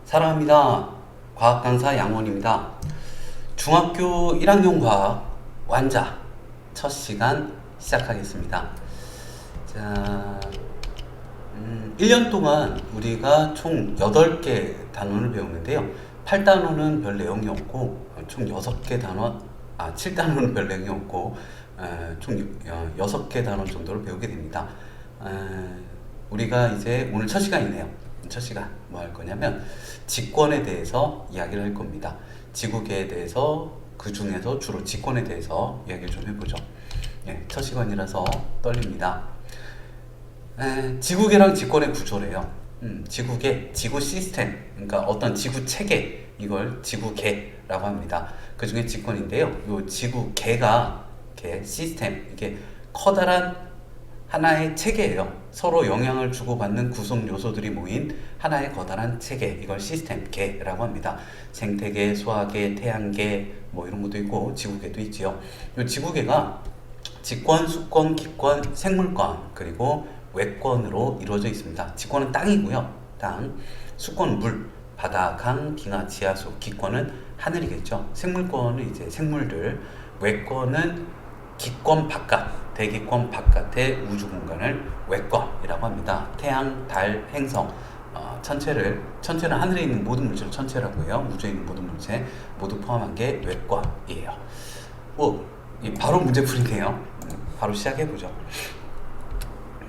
사랑합니다. 과학 강사 양원입니다. 중학교 1학년 과학 완자 첫 시간 시작하겠습니다. 자, 1년 동안 우리가 총 8개 단원을 배우는데요. 8단원은 별 내용이 없고 총 6개 단원, 7단원은 별 내용이 없고 총 6개 단원 정도를 배우게 됩니다. 우리가 이제 오늘 첫 시간이네요. 첫 시간 뭐 할 거냐면 직권에 대해서 이야기를 할 겁니다. 지구계에 대해서 그 중에서 주로 직권에 대해서 이야기를 좀 해보죠. 첫 시간이라서 떨립니다. 지구계랑 직권의 구조래요. 지구계, 지구 시스템, 그러니까 어떤 지구 체계, 이걸 지구계라고 합니다. 그 중에 직권인데요. 요 지구계가 시스템, 이게 커다란 하나의 체계예요. 서로 영향을 주고받는 구성 요소들이 모인 하나의 거대한 체계, 이걸 시스템계라고 합니다. 생태계, 소화계, 태양계 뭐 이런 것도 있고 지구계도 있지요. 이 지구계가 직권, 수권, 기권, 생물권 그리고 외권으로 이루어져 있습니다. 직권은 땅이고요. 땅, 수권은 물, 바다, 강, 기나 지하수, 기권은 하늘이겠죠. 생물권은 이제 생물들, 외권은 기권 바깥, 대기권 바깥의 우주 공간을 외권이라고 합니다. 태양, 달, 행성, 천체는 하늘에 있는 모든 물질 천체라고 해요. 우주에 있는 모든 물체 모두 포함한 게 외권이에요. 바로 문제풀이네요. 바로 시작해보죠.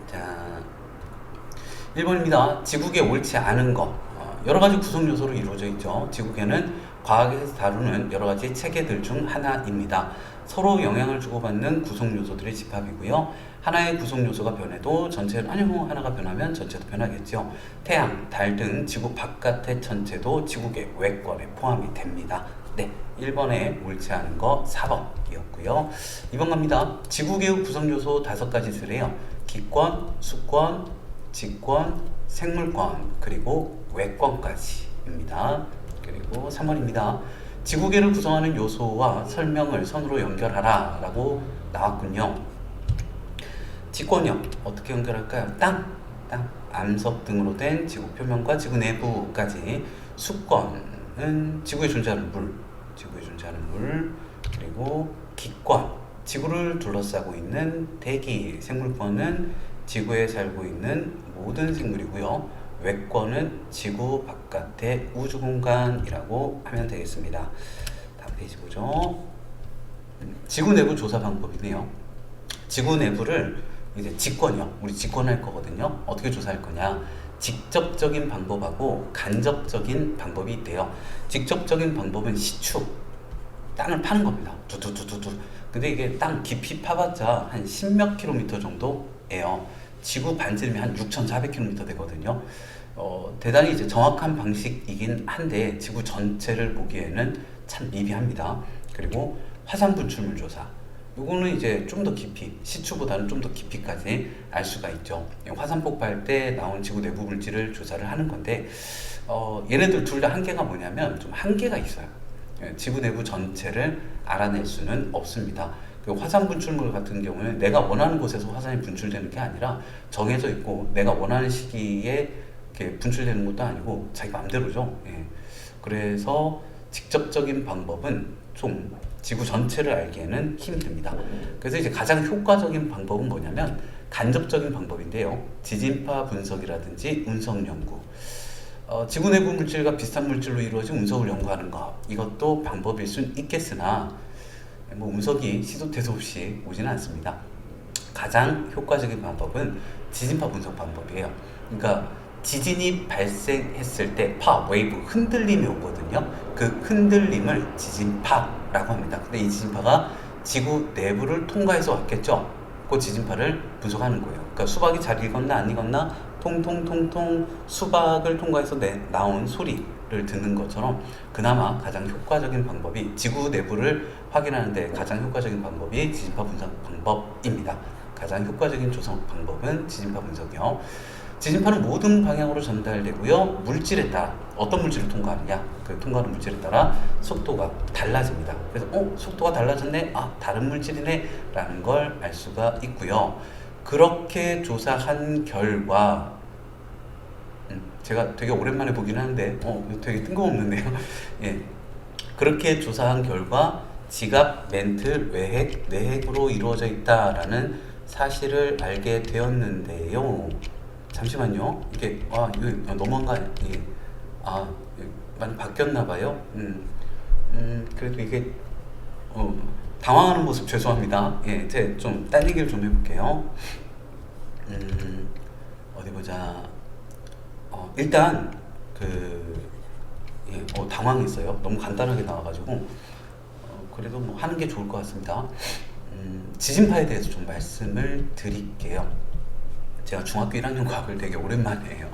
자, 1번입니다. 지구계 옳지 않은 것. 여러가지 구성 요소로 이루어져 있죠. 지구계는 과학에서 다루는 여러가지 체계들 중 하나입니다. 서로 영향을 주고받는 구성 요소들의 집합이고요. 하나의 구성 요소가 변해도 하나가 변하면 전체도 변하겠죠. 태양, 달 등 지구 바깥의 천체도 지구계 외권에 포함이 됩니다. 네, 1번에 옳지 않은 거 4번이었고요. 2번 갑니다. 지구계의 구성 요소 5가지들이에요. 기권, 수권, 직권, 생물권, 그리고 외권까지입니다. 그리고 3번입니다. 지구계를 구성하는 요소와 설명을 선으로 연결하라 라고 나왔군요. 직권이요. 어떻게 연결할까요? 땅, 암석 등으로 된 지구 표면과 지구 내부까지. 수권은 지구에 존재하는 물, 그리고 기권, 지구를 둘러싸고 있는 대기. 생물권은 지구에 살고 있는 모든 생물이고요. 외권은 지구 바깥의 우주 공간이라고 하면 되겠습니다. 다음 페이지 보죠. 지구 내부 조사 방법이네요. 지구 내부를 이제 직권이요. 우리 직권할 거거든요. 어떻게 조사할 거냐? 직접적인 방법하고 간접적인 방법이 있대요. 직접적인 방법은 시추, 땅을 파는 겁니다. 두두두두두. 근데 이게 땅 깊이 파봤자 한 10몇 킬로미터 정도예요. 지구 반지름이 한 6,400km 되거든요. 대단히 이제 정확한 방식이긴 한데 지구 전체를 보기에는 참 미비합니다. 그리고 화산 분출물 조사. 요거는 이제 좀 더 깊이, 시추보다는 좀 더 깊이까지 알 수가 있죠. 화산 폭발 때 나온 지구 내부 물질을 조사를 하는 건데, 얘네들 둘 다 한계가 뭐냐면 좀 한계가 있어요. 지구 내부 전체를 알아낼 수는 없습니다. 그 화산 분출물 같은 경우는 내가 원하는 곳에서 화산이 분출되는 게 아니라 정해져 있고 내가 원하는 시기에 이렇게 분출되는 것도 아니고 자기 마음대로죠. 그래서 직접적인 방법은 좀 지구 전체를 알기에는 힘이 듭니다. 그래서 이제 가장 효과적인 방법은 뭐냐면 간접적인 방법인데요. 지진파 분석이라든지 운석 연구. 지구 내부 물질과 비슷한 물질로 이루어진 운석을 연구하는 것, 이것도 방법일 수는 있겠으나 운석이 시도 때도 없이 오지는 않습니다. 가장 효과적인 방법은 지진파 분석 방법이에요. 그러니까 지진이 발생했을 때 웨이브, 흔들림이 오거든요. 그 흔들림을 지진파라고 합니다. 근데 이 지진파가 지구 내부를 통과해서 왔겠죠. 그 지진파를 분석하는 거예요. 그러니까 수박이 잘 익었나 안 익었나 통통통통 수박을 통과해서 나온 소리를 듣는 것처럼 그나마 가장 효과적인 방법이 지구 내부를 확인하는데 가장 효과적인 방법이 지진파 분석 방법입니다. 가장 효과적인 조성 방법은 지진파 분석이요. 지진파는 모든 방향으로 전달되고요. 물질에 따라 어떤 물질을 통과하느냐, 그 통과하는 물질에 따라 속도가 달라집니다. 그래서 속도가 달라졌네, 다른 물질이네 라는 걸 알 수가 있고요. 그렇게 조사한 결과 제가 되게 오랜만에 보긴 하는데 이거 되게 뜬금없는데요. 예, 그렇게 조사한 결과 지갑, 멘틀, 외핵, 내핵으로 이루어져 있다라는 사실을 알게 되었는데요. 잠시만요. 이게 이거 너무한 거 아니에요? 이게, 많이 바뀌었나 봐요. 그래도 이게 당황하는 모습 죄송합니다. 예, 제가 좀 딴 얘기를 좀 해볼게요. 어디 보자. 일단 당황했어요. 너무 간단하게 나와가지고 그래도 뭐 하는 게 좋을 것 같습니다. 지진파에 대해서 좀 말씀을 드릴게요. 제가 중학교 1학년 과학을 되게 오랜만에 해요.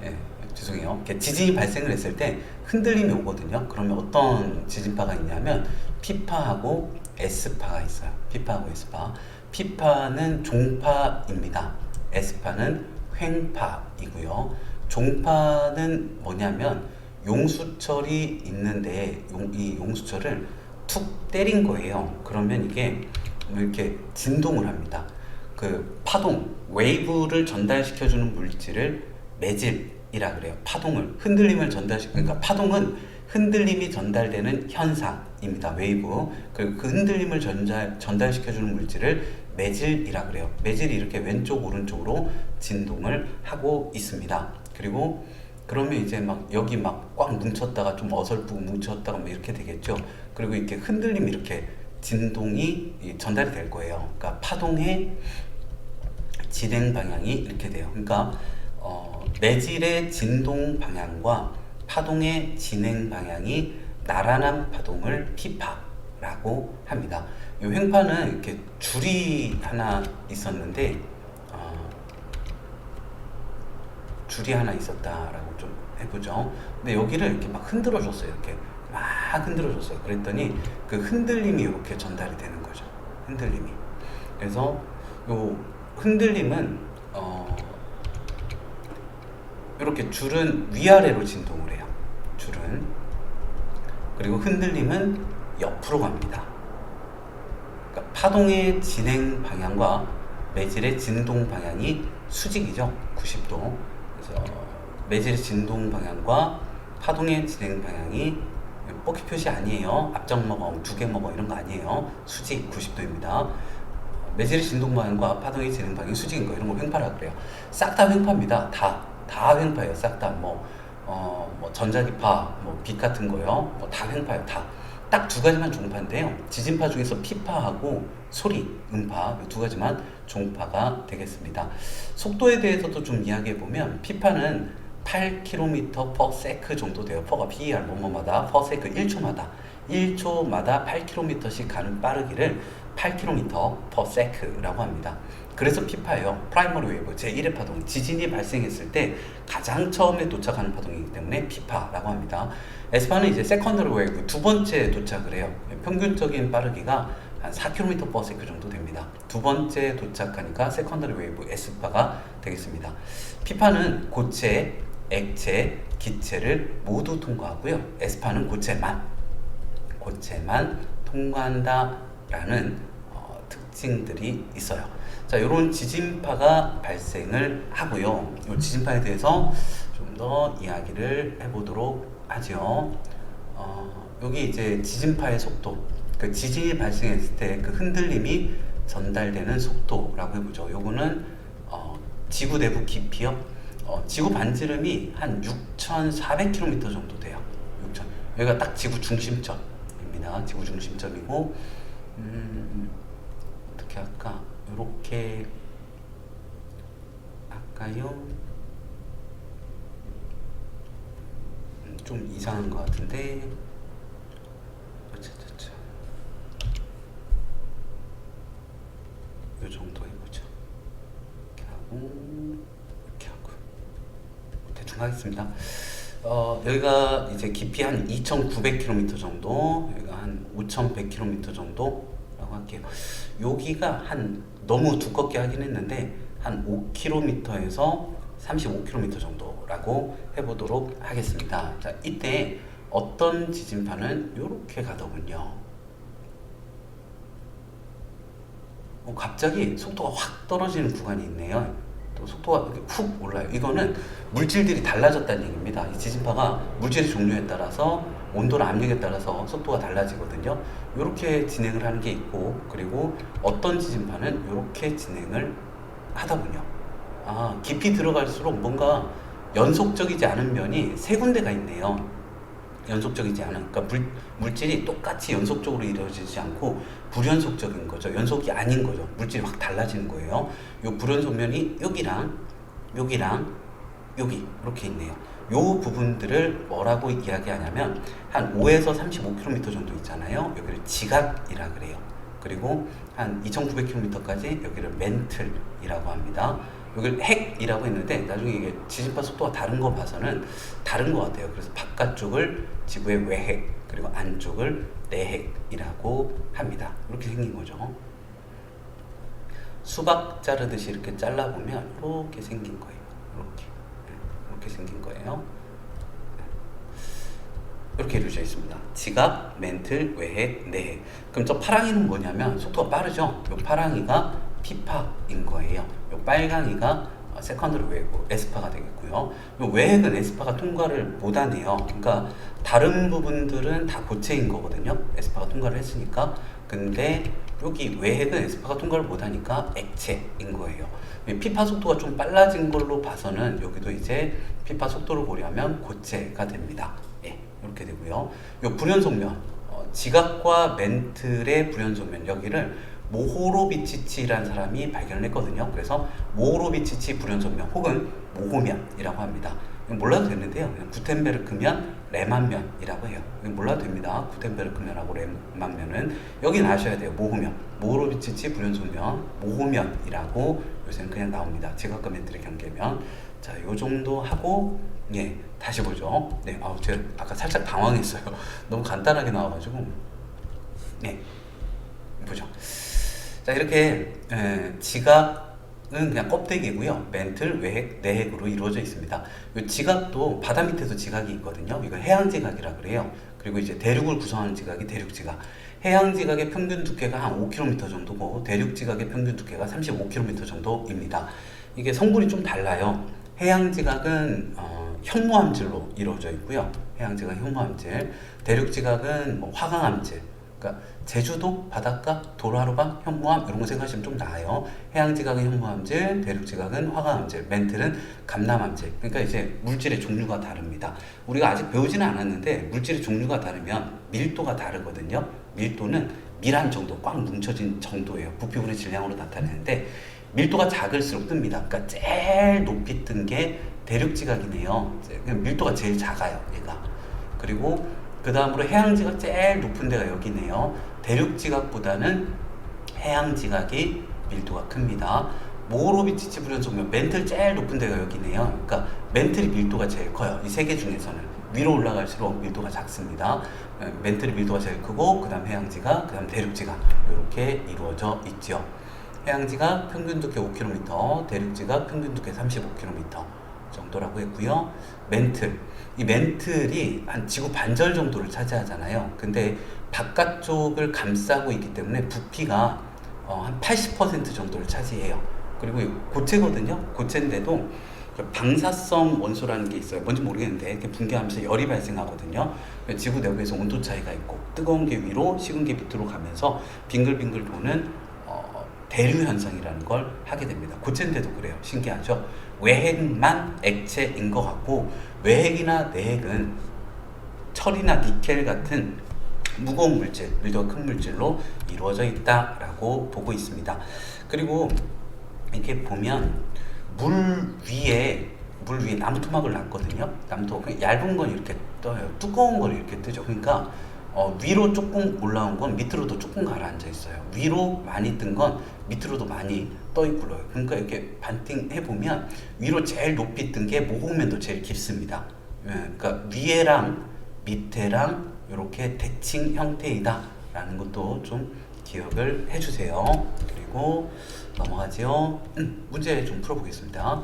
예, 죄송해요. 이렇게 지진이 발생을 했을 때 흔들림이 오거든요. 그러면 어떤 지진파가 있냐면 P파하고 S파가 있어요. P파하고 S파. P파는 종파입니다. S파는 횡파이고요. 종파는 뭐냐면 용수철이 있는데 이 용수철을 툭 때린 거예요. 그러면 이게 이렇게 진동을 합니다. 그 파동, 웨이브를 전달시켜주는 물질을 매질이라 그래요. 파동을, 흔들림을 그러니까 파동은 흔들림이 전달되는 현상입니다. 웨이브. 그리고 그 흔들림을 전달시켜주는 물질을 매질이라 그래요. 매질이 이렇게 왼쪽 오른쪽으로 진동을 하고 있습니다. 그리고 그러면 이제 막 여기 막 꽉 뭉쳤다가 좀 어설프고 뭉쳤다가 뭐 이렇게 되겠죠. 그리고 이렇게 흔들림이 이렇게 진동이 전달이 될 거예요. 그러니까 파동의 진행 방향이 이렇게 돼요. 그러니까 매질의 진동 방향과 파동의 진행 방향이 나란한 파동을 P파라고 합니다. 이 횡파는 이렇게 줄이 하나 있었는데 줄이 하나 있었다라고 좀 해보죠. 근데 여기를 이렇게 막 흔들어 줬어요. 이렇게 막 흔들어 줬어요. 그랬더니 그 흔들림이 이렇게 전달이 되는 거죠. 흔들림이. 그래서 요 흔들림은 이렇게 줄은 위아래로 진동을 해요. 줄은. 그리고 흔들림은 옆으로 갑니다. 그러니까 파동의 진행 방향과 매질의 진동 방향이 수직이죠. 90도. 그래서 매질의 진동 방향과 파동의 진행 방향이 뽀기 표시 아니에요. 앞장 먹어, 두 개 먹어 이런 거 아니에요. 수직 90도입니다. 매질의 진동 방향과 파동의 진행 방향이 수직인 거 이런 걸 횡파라고 그래요. 싹 다 횡파입니다. 다 횡파예요. 싹 다 뭐 전자기파, 빛 같은 거요. 다 횡파예요. 다. 딱 두 가지만 종파인데요. 지진파 중에서 P파하고 소리, 음파 이 두 가지만 종파가 되겠습니다. 속도에 대해서도 좀 이야기해 보면 P파는 8km/s 정도 돼요. 퍼가 PER 뭐뭐마다 per s 1초마다 8km씩 가는 빠르기를 8km/s라고 합니다. 그래서 P파예요. 프라이머리 웨이브 제1의 파동, 지진이 발생했을 때 가장 처음에 도착하는 파동이기 때문에 P파라고 합니다. S파는 이제 세컨더리 웨이브 두 번째 도착을 해요. 평균적인 빠르기가 한 4km/s 정도 됩니다. 두 번째 도착하니까 세컨더리 웨이브 S파가 되겠습니다. P파는 고체, 액체, 기체를 모두 통과하고요. S파는 고체만 통과한다라는 특징들이 있어요. 자, 이런 지진파가 발생을 하고요. 이 지진파에 대해서 좀 더 이야기를 해보도록 하죠. 여기 이제 지진파의 속도, 그 지진이 발생했을 때 그 흔들림이 전달되는 속도라고 해보죠. 요거는 지구 내부 깊이요. 지구 반지름이 한 6,400km 정도 돼요. 6,000. 여기가 딱 지구 중심점입니다. 지구 중심점이고, 어떻게 할까? 요렇게 할까요? 좀 이상한 것 같은데. 요 정도 해보죠. 이렇게 하고 대충 하겠습니다. 여기가 이제 깊이 한 2,900km 정도, 여기가 한 5,100km 정도라고 할게요. 여기가 한 너무 두껍게 하긴 했는데 한 5km에서 35km 정도라고 해보도록 하겠습니다. 자, 이때 어떤 지진파는 이렇게 가더군요. 갑자기 속도가 확 떨어지는 구간이 있네요. 또 속도가 이렇게 훅 올라요. 이거는 물질들이 달라졌다는 얘기입니다. 이 지진파가 물질의 종류에 따라서 온도나 압력에 따라서 속도가 달라지거든요. 이렇게 진행을 하는 게 있고, 그리고 어떤 지진파는 이렇게 진행을 하다군요. 깊이 들어갈수록 뭔가 연속적이지 않은 면이 세 군데가 있네요. 연속적이지 않은, 그러니까 물질이 똑같이 연속적으로 이루어지지 않고 불연속적인 거죠. 연속이 아닌 거죠. 물질이 확 달라지는 거예요. 요 불연속 면이 여기랑 여기랑 여기 이렇게 있네요. 요 부분들을 뭐라고 이야기하냐면 한 5에서 35km 정도 있잖아요. 여기를 지각이라 그래요. 그리고 한 2900km까지 여기를 멘틀이라고 합니다. 여기를 핵이라고 했는데 나중에 이게 지진파 속도가 다른 거 봐서는 다른 것 같아요. 그래서 바깥쪽을 지구의 외핵, 그리고 안쪽을 내핵이라고 합니다. 이렇게 생긴 거죠. 수박 자르듯이 이렇게 잘라보면 이렇게 생긴 거예요. 이렇게 생긴 거예요. 이렇게 이루어져 있습니다. 지각, 멘틀, 외핵, 내핵. 그럼 저 파랑이는 뭐냐면 속도가 빠르죠? 이 파랑이가 피파인 거예요. 이 빨강이가 세컨드리 웨이브, 에스파가 되겠고요. 이 외핵은 에스파가 통과를 못하네요. 그러니까 다른 부분들은 다 고체인 거거든요. 에스파가 통과를 했으니까. 근데 여기 외핵은 에스파가 통과를 못하니까 액체인 거예요. 피파 속도가 좀 빨라진 걸로 봐서는 여기도 이제 피파 속도를 고려하면 고체가 됩니다. 예, 이렇게 되고요. 이 불연속면, 지각과 멘틀의 불연속면, 여기를 모호로비치치라는 사람이 발견을 했거든요. 그래서 모호로비치치 불연속면 혹은 모호면이라고 합니다. 몰라도 되는데요. 구텐베르크면, 레만면이라고 해요. 몰라도 됩니다. 구텐베르크면하고 레만면은 여기는 아셔야 돼요. 모호면, 모호로비치치 불연속면, 모호면이라고 요새는 그냥 나옵니다. 지각과 멘틀의 경계면. 자, 요 정도 하고, 예, 다시 보죠. 네, 제가 아까 살짝 당황했어요. 너무 간단하게 나와가지고. 네, 보죠. 자, 이렇게 지각은 그냥 껍데기고요. 멘틀, 외핵, 내핵으로 이루어져 있습니다. 이 지각도 바다 밑에도 지각이 있거든요. 이거 해양지각이라 그래요. 그리고 이제 대륙을 구성하는 지각이 대륙지각. 해양지각의 평균 두께가 한 5km 정도고 대륙지각의 평균 두께가 35km 정도입니다. 이게 성분이 좀 달라요. 해양지각은 현무암질로 이루어져 있고요. 해양지각 현무암질. 대륙지각은 뭐 화강암질. 그러니까 제주도 바닷가 도라로방 현무암 이런 거 생각하시면 좀 나아요. 해양지각은 현무암질, 대륙지각은 화강암질, 멘틀은 감남암질. 그러니까 이제 물질의 종류가 다릅니다. 우리가 아직 배우지는 않았는데 물질의 종류가 다르면 밀도가 다르거든요. 밀도는 밀한 정도, 꽉 뭉쳐진 정도예요. 부피분의 질량으로 나타내는데 밀도가 작을수록 뜹니다. 그러니까 제일 높이 뜬 게 대륙지각이네요. 밀도가 제일 작아요, 얘가. 그리고 그 다음으로 해양지각 제일 높은 데가 여기네요. 대륙지각보다는 해양지각이 밀도가 큽니다. 모호로비치치 불연속면, 멘틀 제일 높은 데가 여기네요. 그러니까 멘틀이 밀도가 제일 커요. 이 세 개 중에서는 위로 올라갈수록 밀도가 작습니다. 멘틀이 밀도가 제일 크고, 그 다음 해양지각, 그 다음 대륙지각 이렇게 이루어져 있죠. 해양지각 평균 두께 5km, 대륙지각 평균 두께 35km 정도라고 했고요. 멘틀, 이 멘틀이 한 지구 반절 정도를 차지하잖아요. 근데 바깥쪽을 감싸고 있기 때문에 부피가 한 80% 정도를 차지해요. 그리고 고체거든요. 고체인데도 방사성 원소라는 게 있어요. 뭔지 모르겠는데 이렇게 붕괴하면서 열이 발생하거든요. 지구 내부에서 온도 차이가 있고 뜨거운 게 위로, 식은 게 밑으로 가면서 빙글빙글 도는 대류 현상이라는 걸 하게 됩니다. 고체인데도 그래요. 신기하죠? 외핵만 액체인 것 같고 외핵이나 내핵은 철이나 니켈 같은 무거운 물질, 밀도가 큰 물질로 이루어져 있다라고 보고 있습니다. 그리고 이렇게 보면 물 위에 나무 토막을 놨거든요. 나무 토막, 얇은 건 이렇게 떠요. 두꺼운 걸 이렇게 뜨죠. 그러니까 위로 조금 올라온 건 밑으로도 조금 가라앉아 있어요. 위로 많이 뜬 건 밑으로도 많이 떠 있고요. 그러니까 이렇게 반띵해 보면 위로 제일 높이 뜬 게 모호면도 제일 깊습니다. 그러니까 위에랑 밑에랑 이렇게 대칭 형태이다라는 것도 좀 기억을 해주세요. 그리고 넘어가죠. 문제 좀 풀어보겠습니다.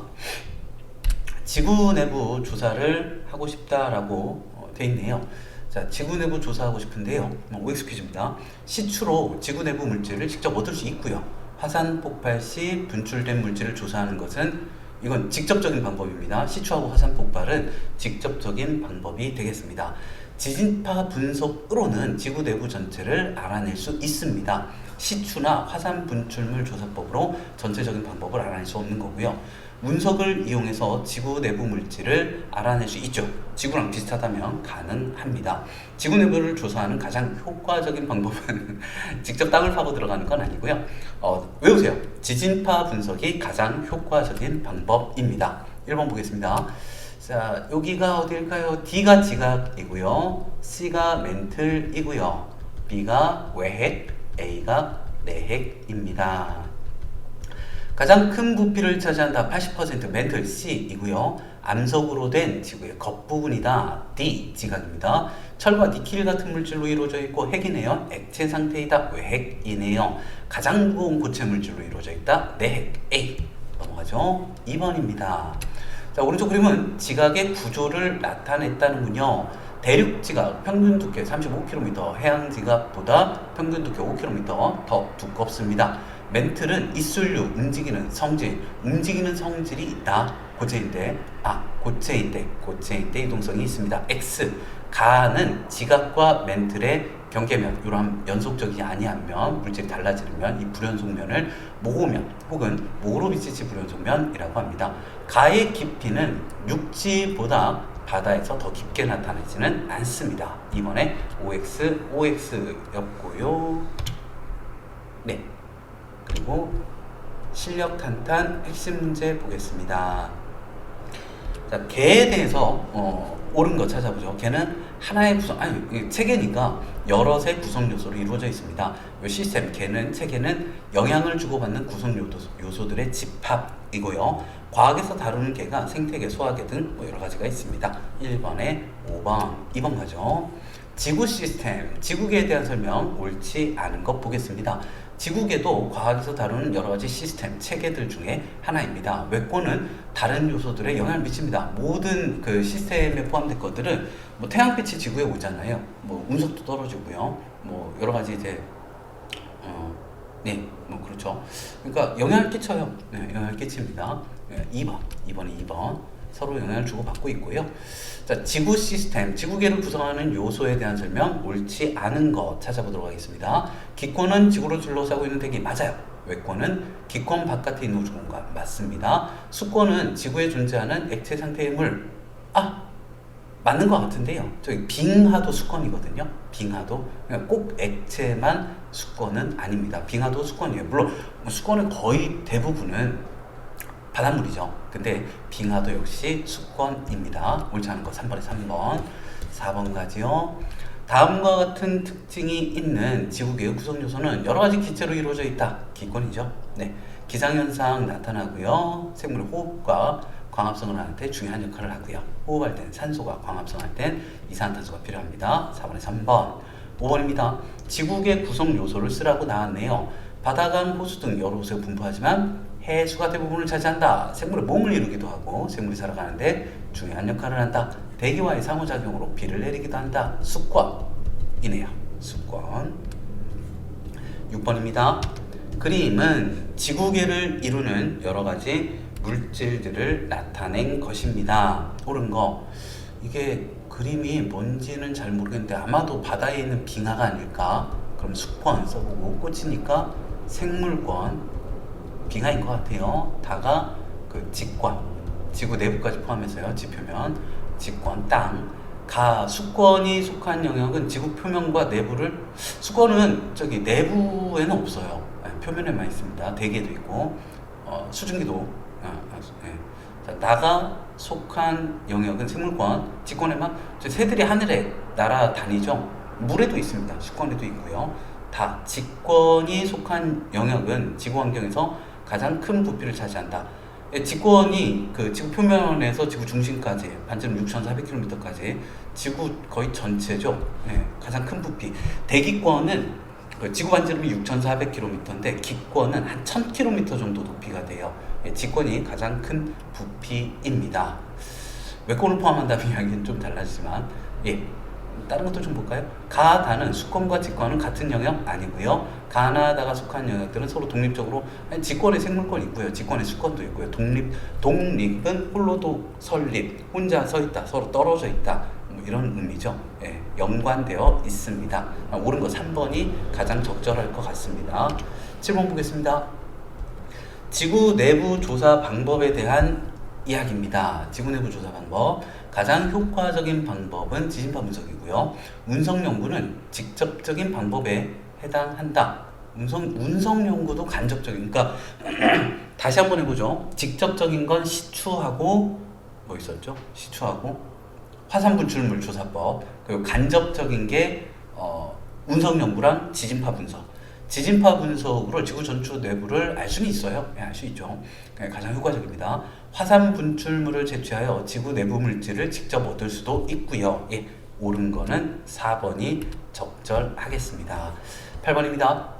지구 내부 조사를 하고 싶다라고 돼 있네요. 자, 지구 내부 조사하고 싶은데요. OX 퀴즈입니다. 시추로 지구 내부 물질을 직접 얻을 수 있고요. 화산 폭발 시 분출된 물질을 조사하는 것은 이건 직접적인 방법입니다. 시추하고 화산 폭발은 직접적인 방법이 되겠습니다. 지진파 분석으로는 지구 내부 전체를 알아낼 수 있습니다. 시추나 화산 분출물 조사법으로 전체적인 방법을 알아낼 수 없는 거고요. 운석을 이용해서 지구 내부 물질을 알아낼 수 있죠. 지구랑 비슷하다면 가능합니다. 지구 내부를 조사하는 가장 효과적인 방법은 직접 땅을 파고 들어가는 건 아니고요. 외우세요. 지진파 분석이 가장 효과적인 방법입니다. 1번 보겠습니다. 자, 여기가 어딜까요? D가 지각이고요. C가 멘틀이고요. B가 외핵, A가 내핵입니다. 가장 큰 부피를 차지한다. 80% 멘틀 C이고요. 암석으로 된 지구의 겉부분이다. D 지각입니다. 철과 니켈 같은 물질로 이루어져 있고 핵이네요. 액체 상태이다. 외핵이네요. 가장 무거운 고체 물질로 이루어져 있다. 내핵 A 넘어가죠. 2번입니다. 자, 오른쪽 그림은 지각의 구조를 나타냈다는군요. 대륙 지각 평균 두께 35km, 해양 지각보다 평균 두께 5km 더 두껍습니다. 멘틀은 이슬류, 움직이는 성질, 움직이는 성질이 있다. 고체인데 이동성이 있습니다. X, 가는 지각과 멘틀의 경계면, 이러한 연속적이지 아니하면, 물질이 달라지면 이 불연속면을 모호면 혹은 모로비치치 불연속면이라고 합니다. 가의 깊이는 육지보다 바다에서 더 깊게 나타나지는 않습니다. 이번에 OX였고요. 네. 그리고 실력 탄탄 핵심 문제 보겠습니다. 자, 개에 대해서 옳은 거 찾아보죠. 개는 하나의 체계니까 여럿의 구성 요소로 이루어져 있습니다. 이 시스템 체계는 영향을 주고받는 구성 요소들의 집합이고요. 과학에서 다루는 개가 생태계, 소화계 등 여러 가지가 있습니다. 1번에 5번, 2번 가죠. 지구 시스템, 지구계에 대한 설명 옳지 않은 것 보겠습니다. 지구계도 과학에서 다루는 여러 가지 시스템, 체계들 중에 하나입니다. 외권은 다른 요소들에 영향을 미칩니다. 모든 그 시스템에 포함된 것들은 뭐 태양빛이 지구에 오잖아요. 뭐 운석도 떨어지고요. 뭐 여러 가지 이제 뭐 그렇죠. 그러니까 영향을 끼쳐요. 네, 영향을 끼칩니다. 2번이 2번. 서로 영향을 주고받고 있고요. 자, 지구 시스템, 지구계를 구성하는 요소에 대한 설명 옳지 않은 것 찾아보도록 하겠습니다. 기권은 지구를 둘러싸고 있는 대기 맞아요. 외권은 기권 바깥에 있는 우주 공간 맞습니다. 수권은 지구에 존재하는 액체 상태의 물 맞는 것 같은데요. 저기 빙하도 수권이거든요. 빙하도 꼭 액체만 수권은 아닙니다. 빙하도 수권이에요. 물론 수권의 거의 대부분은 바닷물이죠. 근데 빙하도 역시 수권입니다. 옳지 않은 거 3번에 3번. 4번 가지요. 다음과 같은 특징이 있는 지구계의 구성 요소는 여러 가지 기체로 이루어져 있다. 기권이죠. 네. 기상현상 나타나고요. 생물의 호흡과 광합성을 하는 데 중요한 역할을 하고요. 호흡할 땐 산소가, 광합성할 땐 이산화탄소가 필요합니다. 4번에 3번. 5번입니다. 지구계 구성 요소를 쓰라고 나왔네요. 바다강, 호수 등 여러 곳에 분포하지만 해수가 대부분을 차지한다. 생물의 몸을 이루기도 하고 생물이 살아가는데 중요한 역할을 한다. 대기와의 상호작용으로 비를 내리기도 한다. 수권이네요. 수권. 6번입니다. 그림은 지구계를 이루는 여러 가지 물질들을 나타낸 것입니다. 옳은 거. 이게 그림이 뭔지는 잘 모르겠는데 아마도 바다에 있는 빙하가 아닐까. 그럼 수권 써보고 꽂히니까 생물권. 빙하인 것 같아요. 다가 그 직권, 지구 내부까지 포함해서요. 지표면, 직권, 땅, 수권이 속한 영역은 지구 표면과 내부를 수권은 저기 내부에는 없어요. 표면에만 있습니다. 대기에도 있고 수증기도. 자, 나가 속한 영역은 생물권, 직권에만 새들이 하늘에 날아다니죠. 물에도 있습니다. 식권에도 있고요. 다 직권이 속한 영역은 지구 환경에서 가장 큰 부피를 차지한다. 직권이 그 지구 표면에서 지구 중심까지 반지름 6,400km까지 지구 거의 전체죠. 네, 가장 큰 부피. 대기권은 그 지구 반지름이 6,400km인데 기권은 한 1,000km 정도 높이가 돼요. 직권이 가장 큰 부피입니다. 외권을 포함한다면 이야기는 좀 달라지지만 다른 것도 좀 볼까요? 가다는 수권과 직권은 같은 영역 아니고요. 가나다가 속한 영역들은 서로 독립적으로 직권의 생물권 있고요. 직권의 수권도 있고요. 독립은 홀로도 설립, 혼자 서 있다, 서로 떨어져 있다. 뭐 이런 의미죠. 예, 연관되어 있습니다. 옳은 거 3번이 가장 적절할 것 같습니다. 7번 보겠습니다. 지구 내부 조사 방법에 대한 이야기입니다. 지구 내부 조사 방법. 가장 효과적인 방법은 지진파 분석이고요. 운석 연구는 직접적인 방법에 해당한다. 운석 연구도 간접적인, 그러니까 다시 한번 해보죠. 직접적인 건 시추하고 뭐 있었죠? 시추하고 화산 분출물 조사법. 그리고 간접적인 게 운석 연구랑 지진파 분석. 지진파 분석으로 지구 전체 내부를 알 수는 있어요. 알 수 있죠. 가장 효과적입니다. 화산 분출물을 채취하여 지구 내부 물질을 직접 얻을 수도 있고요. 예, 옳은 거는 4번이 적절하겠습니다. 8번입니다.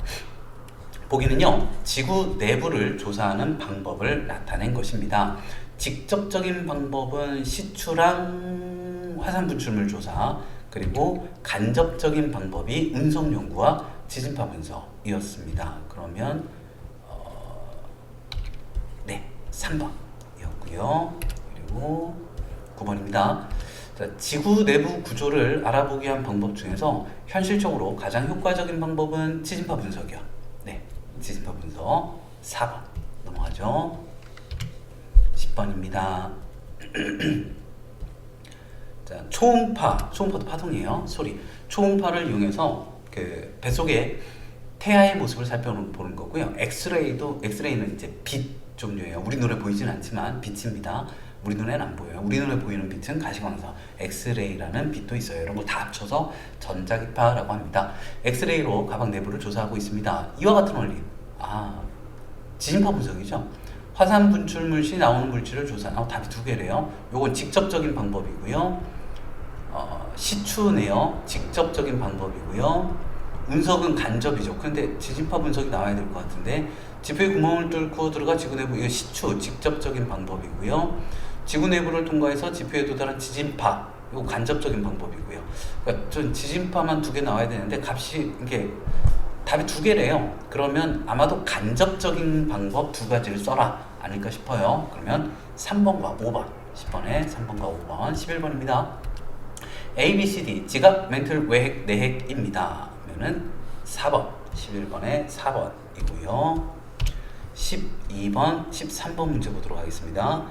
보기는요, 지구 내부를 조사하는 방법을 나타낸 것입니다. 직접적인 방법은 시추랑 화산 분출물 조사, 그리고 간접적인 방법이 운석 연구와 지진파 분석이었습니다. 그러면 네, 3번이었고요. 그리고 9번입니다. 자, 지구 내부 구조를 알아보기 위한 방법 중에서 현실적으로 가장 효과적인 방법은 지진파 분석이요. 네, 지진파 분석 4번 넘어가죠. 10번입니다. 자, 초음파도 파동이에요. 소리. 초음파를 이용해서 그 뱃속의 태아의 모습을 살펴보는 거고요. 엑스레이는 이제 빛 종류예요. 우리 눈에 보이진 않지만 빛입니다. 우리 눈에는 안 보여요. 우리 눈에 보이는 빛은 가시광선, 엑스레이라는 빛도 있어요. 이런 거 다 합쳐서 전자기파라고 합니다. 엑스레이로 가방 내부를 조사하고 있습니다. 이와 같은 원리. 지진파 분석이죠. 화산 분출물 시 나오는 물질을 답이 두 개래요. 요건 직접적인 방법이고요. 시추네요. 직접적인 방법이고요. 운석은 간접이죠. 근데 지진파 분석이 나와야 될 것 같은데, 지표의 구멍을 뚫고 들어가 지구 내부, 이거 시추, 직접적인 방법이고요. 지구 내부를 통과해서 지표에 도달한 지진파, 이거 간접적인 방법이고요. 그러니까 전 지진파만 두 개 나와야 되는데 값이 이게 답이 두 개래요. 그러면 아마도 간접적인 방법 두 가지를 써라 아닐까 싶어요. 그러면 3번과 5번, 10번에 3번과 5번, 11번입니다. A, B, C, D, 지각, 멘틀, 외핵, 내핵입니다. 그러면은 4번, 11번에 4번이고요. 12번, 13번 문제 보도록 하겠습니다.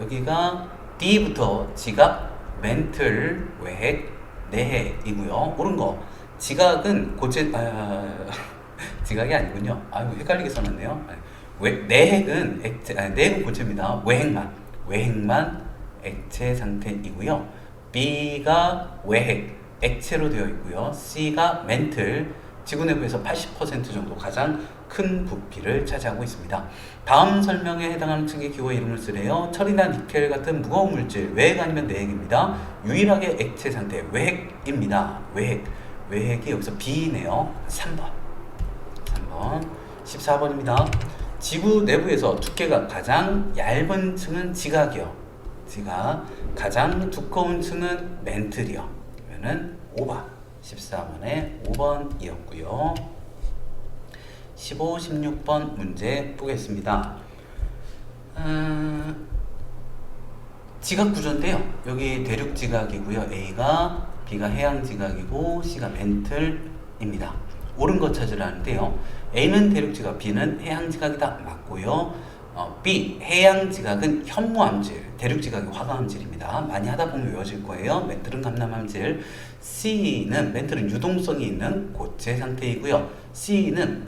여기가 D부터 지각, 멘틀, 외핵, 내핵이고요. 옳은 거. 지각은 지각이 아니군요. 헷갈리게 써놨네요. 내핵은 내핵은 고체입니다. 외핵만 액체 상태이고요. B가 외핵, 액체로 되어 있고요. C가 멘틀, 지구 내부에서 80% 정도 가장 큰 부피를 차지하고 있습니다. 다음 설명에 해당하는 층의 기호의 이름을 쓰래요. 철이나 니켈 같은 무거운 물질, 외핵 아니면 내핵입니다. 유일하게 액체 상태, 외핵입니다. 외핵이 여기서 B네요. 3번. 14번입니다. 지구 내부에서 두께가 가장 얇은 층은 지각이요. 가장 두꺼운 층은 멘틀이요. 그러면은 5번. 14번에 5번이었고요. 15, 16번 문제 보겠습니다. 지각 구조인데요. 여기 대륙 지각이고요. A가, B가 해양 지각이고 C가 멘틀입니다. 옳은 거 찾으라는데요. A는 대륙 지각, B는 해양 지각이다. 맞고요. B, 해양 지각은 현무암질, 대륙 지각이 화강암질입니다. 많이 하다 보면 외워질 거예요. 멘틀은 감람암질. 멘틀은 유동성이 있는 고체 상태이고요. C는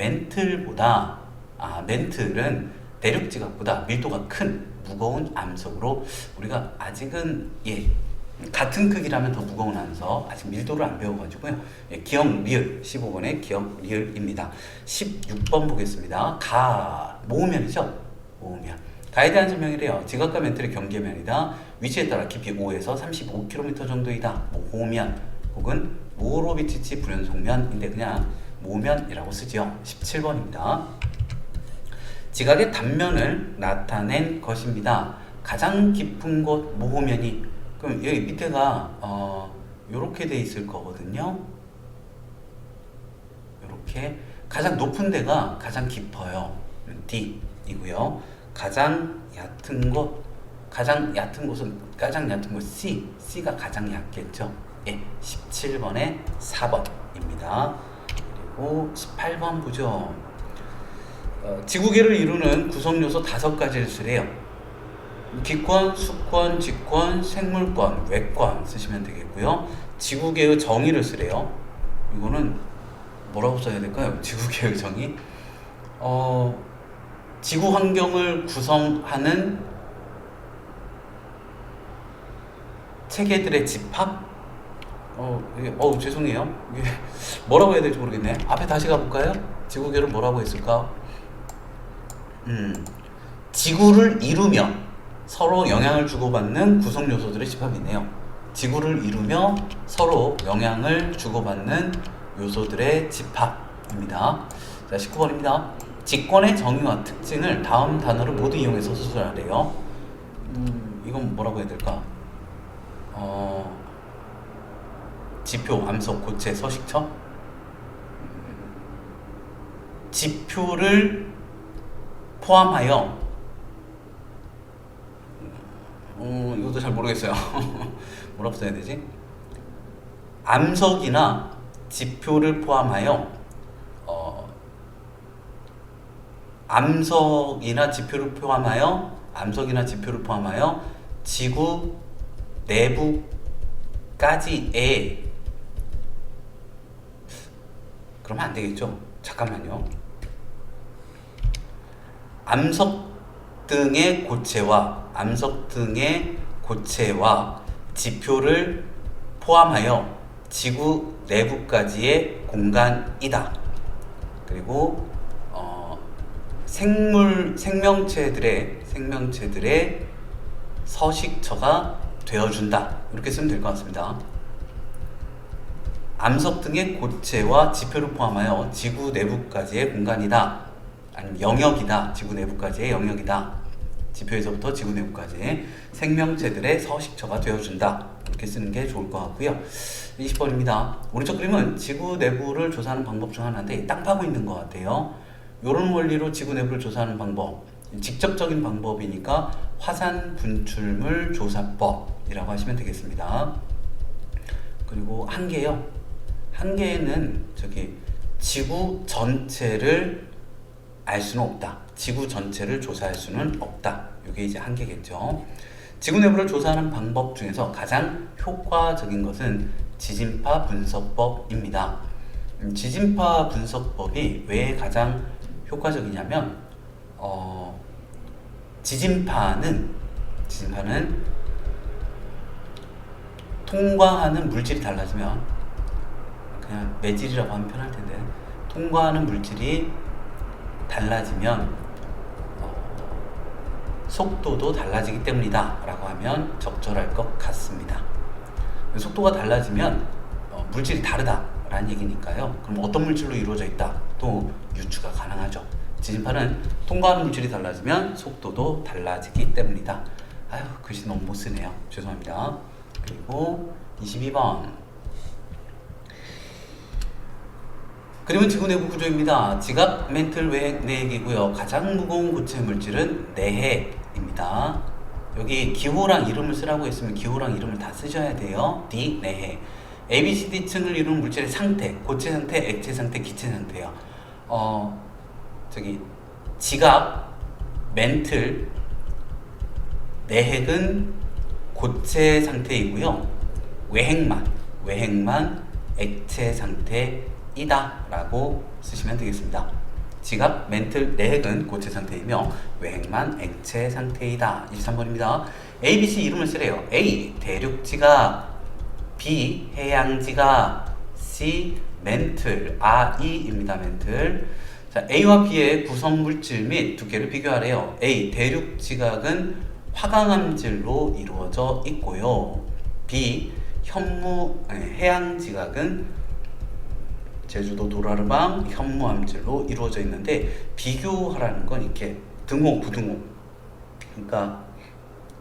멘틀은 대륙 지각보다 밀도가 큰 무거운 암석으로, 우리가 아직은 같은 크기라면 더 무거운 암석, 아직 밀도를 안 배워가지고요. 기억, 리을, 15번의 기억, 리을입니다. 16번 보겠습니다. 모으면이죠. 가에 대한 설명이래요. 지각과 멘틀의 경계면이다. 위치에 따라 깊이 5에서 35km 정도이다. 모호면 혹은 모로비치치 불연속면인데 그냥 모면이라고 쓰죠. 17번입니다. 지각의 단면을 나타낸 것입니다. 가장 깊은 곳 모호면이, 그럼 여기 밑에가 이렇게 돼 있을 거거든요. 이렇게 가장 높은 데가 가장 깊어요. D이고요. 가장 얕은 곳은 가장 얕은 곳 C가 가장 얕겠죠. 예, 17번에 4번입니다. 그리고 18번 보죠. 지구계를 이루는 구성요소 5가지를 쓰래요. 기권, 수권, 직권, 생물권, 외권 쓰시면 되겠고요. 지구계의 정의를 쓰래요. 이거는 뭐라고 써야 될까요? 지구계의 정의? 지구 환경을 구성하는 체계들의 집합? 죄송해요. 이게 뭐라고 해야 될지 모르겠네. 앞에 다시 가볼까요? 지구계를 뭐라고 했을까? 지구를 이루며 서로 영향을 주고받는 구성 요소들의 집합이네요. 지구를 이루며 서로 영향을 주고받는 요소들의 집합입니다. 자, 19번입니다. 직권의 정의와 특징을 다음 단어를 모두 이용해서 수술하래요. 이건 뭐라고 해야 될까? 지표, 암석, 고체, 서식처? 지표를 포함하여 이것도 잘 모르겠어요. 뭐라고 써야 되지? 암석이나 지표를 포함하여 암석이나 지표를 포함하여 지구 내부까지의 그러면 안 되겠죠? 잠깐만요. 암석 등의 고체와 지표를 포함하여 지구 내부까지의 공간이다. 그리고 생명체들의 서식처가 되어준다. 이렇게 쓰면 될 것 같습니다. 암석 등의 고체와 지표를 포함하여 지구 내부까지의 공간이다. 아니면 영역이다. 지구 내부까지의 영역이다. 지표에서부터 지구 내부까지 생명체들의 서식처가 되어준다. 이렇게 쓰는 게 좋을 것 같고요. 20번입니다. 오른쪽 그림은 지구 내부를 조사하는 방법 중 하나인데 땅 파고 있는 것 같아요. 이런 원리로 지구 내부를 조사하는 방법, 직접적인 방법이니까 화산 분출물 조사법이라고 하시면 되겠습니다. 그리고 한계요. 한계는 지구 전체를 알 수는 없다. 지구 전체를 조사할 수는 없다. 이게 이제 한계겠죠. 지구 내부를 조사하는 방법 중에서 가장 효과적인 것은 지진파 분석법입니다. 지진파 분석법이 왜 가장 효과적이냐면 지진파는 통과하는 물질이 달라지면, 그냥 매질이라고 하면 편할 텐데, 통과하는 물질이 달라지면 속도도 달라지기 때문이다 라고 하면 적절할 것 같습니다. 속도가 달라지면 물질이 다르다 라는 얘기니까요. 그럼 어떤 물질로 이루어져 있다? 또 유추가 가능하죠. 지진파는 통과하는 물질이 달라지면 속도도 달라지기 때문이다. 아유, 글씨 너무 못 쓰네요. 죄송합니다. 그리고 22번. 그림은 지구 내부 구조입니다. 지각 멘틀 내핵이고요. 가장 무거운 고체 물질은 내핵입니다. 여기 기호랑 이름을 쓰라고 했으면 기호랑 이름을 다 쓰셔야 돼요. D, 내핵. ABCD층을 이루는 물질의 상태, 고체 상태, 액체 상태, 기체 상태요. 지각, 멘틀, 내핵은 고체 상태이고요. 외핵만 액체 상태이다 라고 쓰시면 되겠습니다. 지각, 멘틀, 내핵은 고체 상태이며 외핵만 액체 상태이다. 23번입니다. A, B, C 이름을 쓰래요. A, 대륙지각, B, 해양지각, C, 멘틀, E입니다. 멘틀. 자, A와 B의 구성 물질 및 두께를 비교하래요. A, 대륙지각은 화강암질로 이루어져 있고요. B, 해양지각은 제주도 도라르방 현무암질로 이루어져 있는데, 비교하라는 건 이렇게 등호, 부등호, 그러니까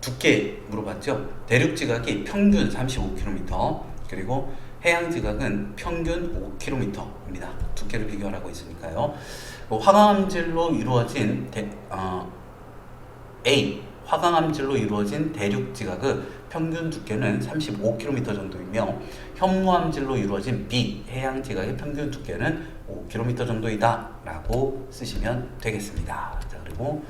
두께 물어봤죠. 대륙지각이 평균 35km, 그리고 해양 지각은 평균 5km입니다. 두께를 비교하고 있으니까요. 화강암질로 이루어진 A 화강암질로 이루어진 대륙 지각의 평균 두께는 35km 정도이며 현무암질로 이루어진 B 해양 지각의 평균 두께는 5km 정도이다 라고 쓰시면 되겠습니다. 자, 그리고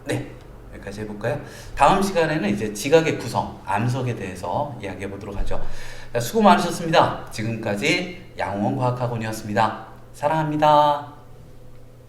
네, 여기까지 해볼까요? 다음 시간에는 이제 지각의 구성, 암석에 대해서 이야기해 보도록 하죠. 자, 수고 많으셨습니다. 지금까지 양홍원 과학학원이었습니다. 사랑합니다.